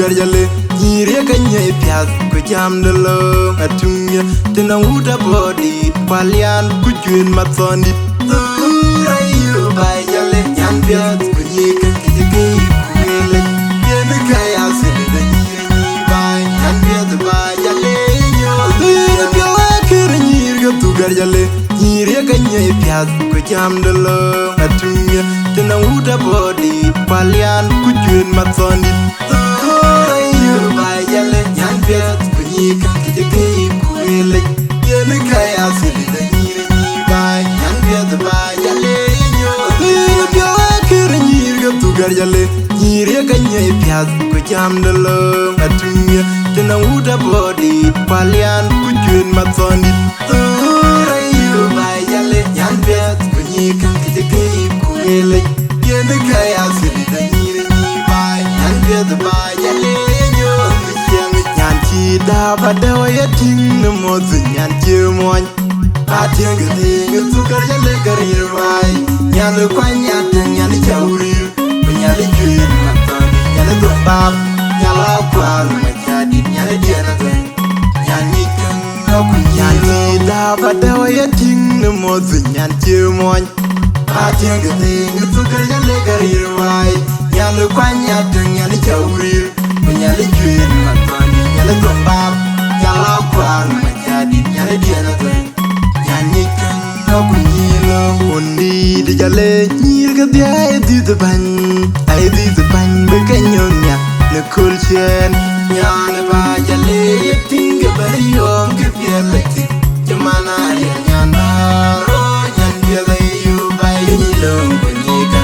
garjale nyire kanye pias ko jam de lo atumya tena uta body kwalian ku juen matoni ayo bay jale nyan pias ko nyika kike kuele yen kaya sele de nyire bay nyan pias bay jale nyo pyo akir nyire tu garjale nyire kanye pias ko jam de lo atumya tena uta body kwalian ku juen matoni bay jale nyan pias ko nyika kike kuele yen kaya sele de nyire bay nyan pias bay jale nyo pyo akir nyire tu garjale nyire kanye pias ko jam de lo atumya tena uta body kwalian ku juen matoni bay jale nyan pias ko nyika kike kuele yen kaya sele de nyire bay nyan pias bay jale nyo nyan chi da ba de ya ting no mo nyan chi moan ba tiang ge tu garjale garir bay nyan kwanya nyan chauri nyale juen matoni nyale dombab nyala kwal majadi nyale diana ten nyani kan no kunyani da bada ya ting no mo nyan chemoy atien gade ngutu garjale garir wai nyale kwanya nyale chauri nyale juen matoni nyale dombab nyala kwal majadi nyale diana ten nyani kan no kunyilo undi de jale nyir gade ay di de ban ay di de ban be kanyonya ne kulchen nyane ba jale yetinga bari yom ke pielati jamana ya nyanda ro nyan piele yu bay ni long kunyika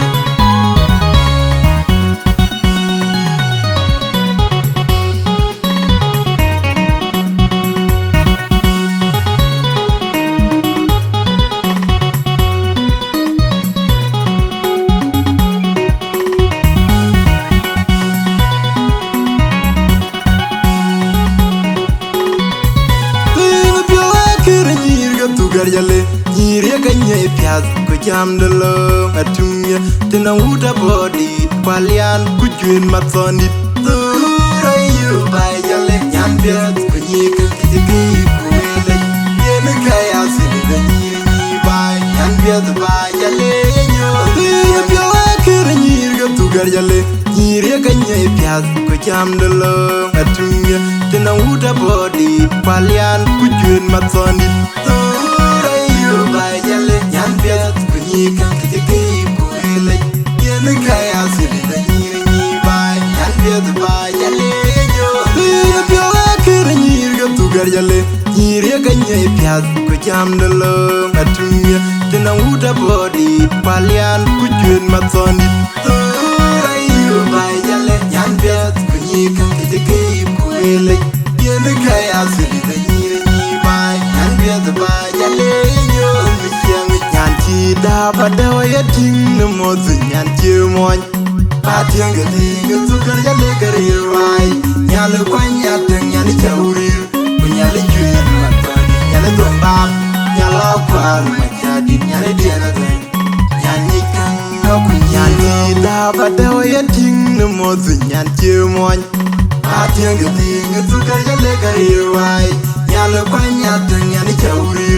garjale nyire kanye pias ko jam de lo atumya tena uta body kwalian ku juen matoni ayo bay jale nyan pias ko nyika kike kuele yen kaya sele de nyire bay nyan pias bay jale nyo pyo akir nyire tu garjale nyire kanye pias ko jam de lo atumya tena uta body kwalian ku juen matoni bay jale nyan pias ko nyika kike kuele yen kaya sele de nyire bay nyan pias bay jale nyo pyo akir nyire tu garjale nyire kanye pias ko jam de lo atumya tena uta body kwalian ku juen matoni bay jale nyan pias ko nyika kike kuele yen kaya sele de nyire bay nyan pias bay jale da bada ya ting no mo nyan chemoy ba tiang ge tu garjale garir wai nyale kwanya nyale chauri nyale juen matani nyale dombab nyala kwal majadi nyale diana ten nyani kan no kunyani da bada ya ting no mo nyan chemoy ba tiang ge tu garjale garir wai nyale kwanya nyale chauri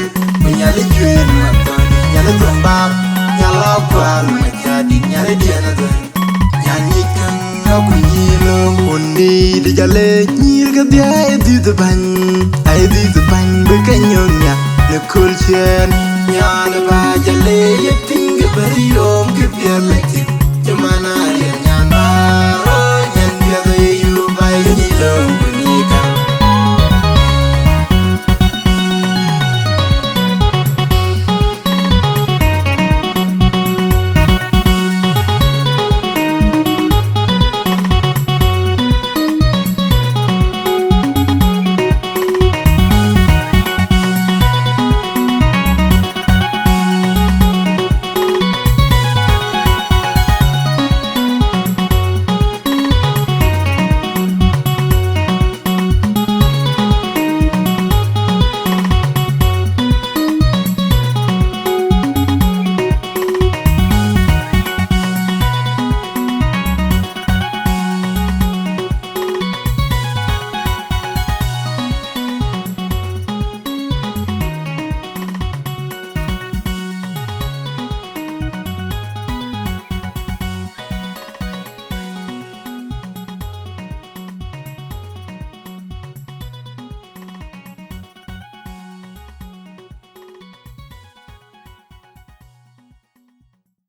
nyale juen matani nyale dombab nyala kwal majadi nyale diana ten nyani kan no kunyilo undi de jale nyir ga dia ay di de ban be kanyonya ne kulchen nyane ba jale yetinga bari yom ke pielati jamana ya